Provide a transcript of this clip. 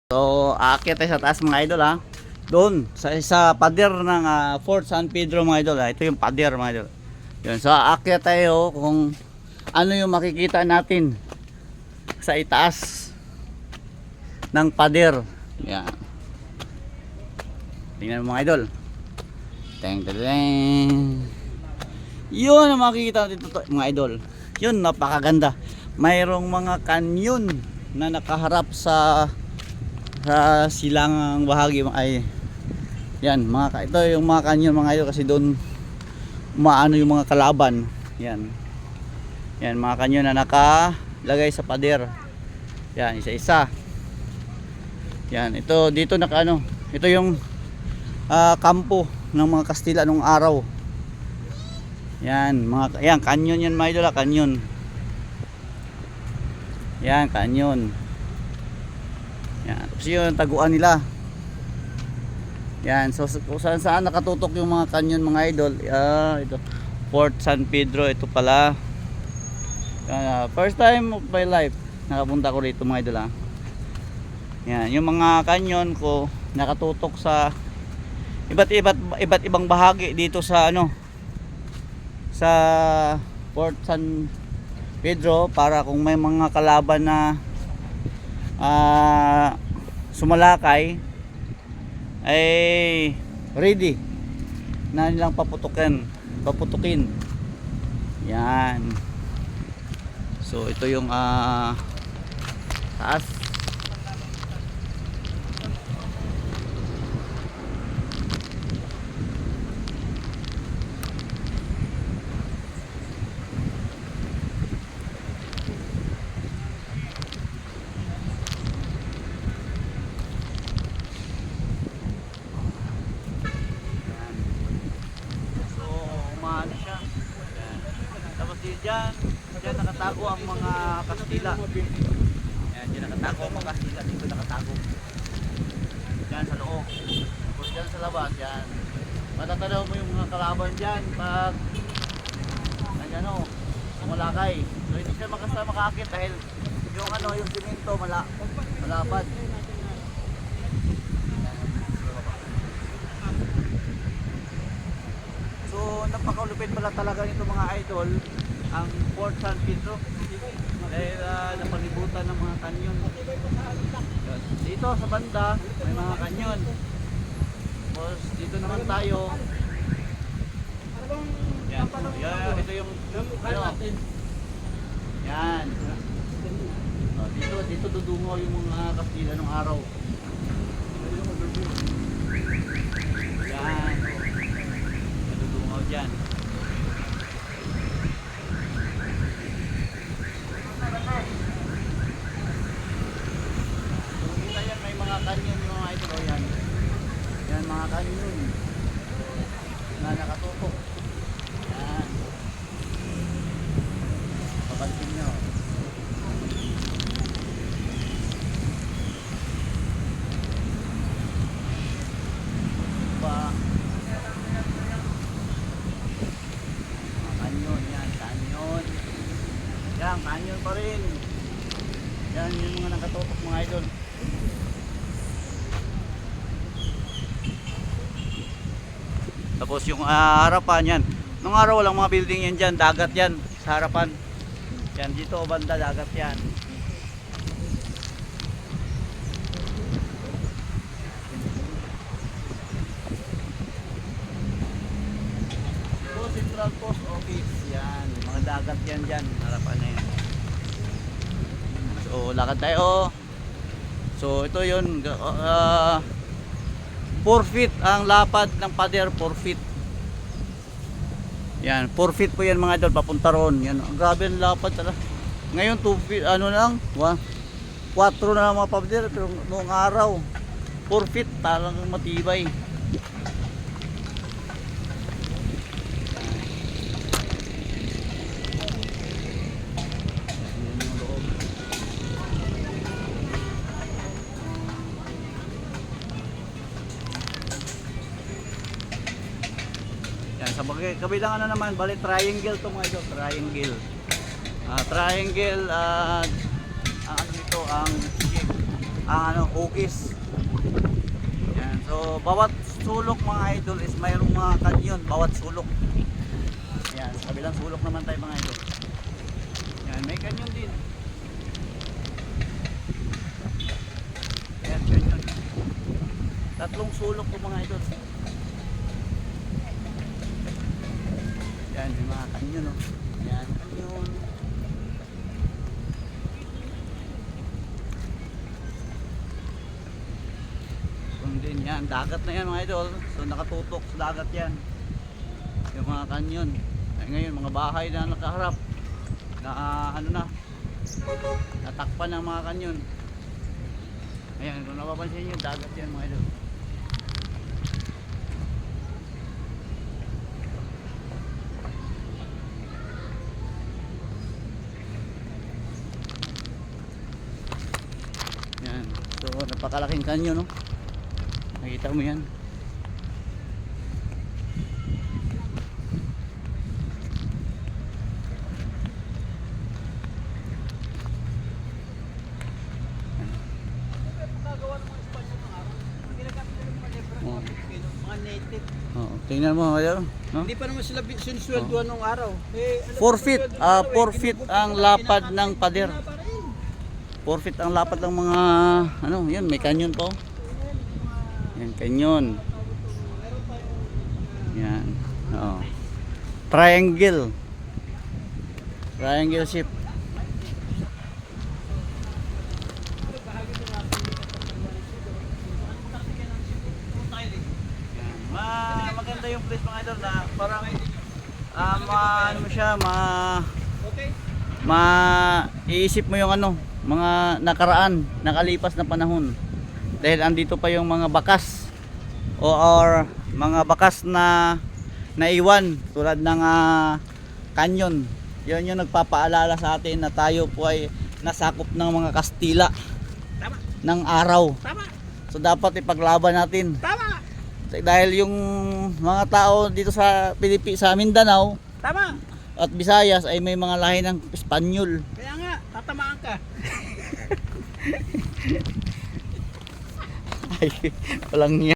So, aakyat tayo sa taas mga idol ha. Doon, sa pader ng Fort San Pedro mga idol ha. Ito yung pader mga idol. Yun, so aakyat tayo kung ano yung makikita natin sa itaas ng pader. Yan. Tingnan mo mga idol. Teng teng. Yun ang makikita natin mga idol. Yun, napakaganda. Mayroong mga kanyon na nakaharap sa silangang bahagi ay yan ito yung mga kanyon mga idol, kasi doon umaano yung mga kalaban. Yan mga kanyon na nakalagay sa pader. Yan isa-isa. Yan ito dito ito yung kampo ng mga Kastila nung araw. Yan kanyon yan mga idol, kanyon. Yan kanyon. Yan, tapos yun, taguan nila. Yan, so kung saan nakatutok yung mga kanyon mga idol. Ito, Fort San Pedro, ito pala. First time of my life nakapunta ko rito mga idol ha. Yan, yung mga kanyon ko nakatutok sa iba't ibang bahagi dito sa sa Fort San Pedro, para kung may mga kalaban na sumalakay ay ready na nilang paputukin. Yan, so ito yung taas. Diyan nakatago ang mga Kastila. Yan, diyan nakatago ang mga Kastila. Dito nakatago. Diyan sa loob. Tapos diyan sa labas, yan. Matatanaw mo yung mga kalaban diyan pag sumalakay. So hindi siya makakit dahil yung simento malapad. So napakalupit pala talaga nito mga idol, ang Fort San Pedro, dahil napalibutan ng mga kanyon. Dito sa banda may mga kanyon. Tapos dito naman tayo. Yan, ito yung yan. Dito dudungo yung mga Kastila nung araw. Yan. Dudungo dyan. Kanyon yung mga idol, yan mga kanyon na nakatutok. Yan, papansin nyo ba mga kanyon. Yan kanyon pa rin. Yan yung mga nakatutok mga idol. Tapos yung harapan yan, nung araw walang mga building yan dyan, dagat yan sa harapan. Yan dito banda, dagat yan. Ito Central Post Office, yan, mga dagat yan dyan, harapan na yan. So lakad tayo. So ito yun, 4 feet ang lapad ng pader, 4 feet. Yan, 4 feet po yan mga idol, papunta roon. Yan, grabe ang lapad talaga. Ngayon 2 feet, lang, 4 na lang mga pader, pero noong araw 4 feet, talagang matibay. Yan, sa kabilang naman, bali triangle to mga idol, triangle. Ang ano nito, ang shape. hugis. Yan. So bawat sulok mga idol is mayroong mga kanyon, bawat sulok. Yan, sa kabilang sulok naman tayo mga idol. Yan, may kanyon din. Yan, kanyon. Tatlong sulok po mga idol. Yan, may mga kanyon, no? Yan, kanyon. Kung din yan, dagat na yan mga idol. So nakatutok sa dagat yan. Yung mga kanyon. Ay, ngayon, mga bahay na nakaharap. Na ano na. Natakpan ng mga kanyon. Ayan, kung napapansin nyo, dagat yan mga idol. Yan. So, napakalaking kanyon, no? Nakita mo yan. Oh. Mga native. Oh, tingnan mo ngayon, no? Hindi pa naman sila sinusweldoan nung araw. Eh, 4 feet, 4 feet ang lapad ng pader. 4 feet ang lapad ng mga ano, yun, may canyon po. Yan, canyon. Yan. Oh. Triangle. Triangle shape. Maganda yung place mga idol na parang ano mo siya, iisip mo yung ano, mga nakaraan, nakalipas na panahon. Dahil andito pa yung mga bakas or mga bakas na naiwan tulad ng canyon. Yun yung nagpapaalala sa atin na tayo po ay nasakop ng mga Kastila. Tama. Ng araw. Tama. So dapat ipaglaban natin. Tama. Dahil yung mga tao dito sa sa Mindanao Tama. at Visayas ay may mga lahi ng Espanyol. Kaya nga, tatamaan ka. Ay, walang niya.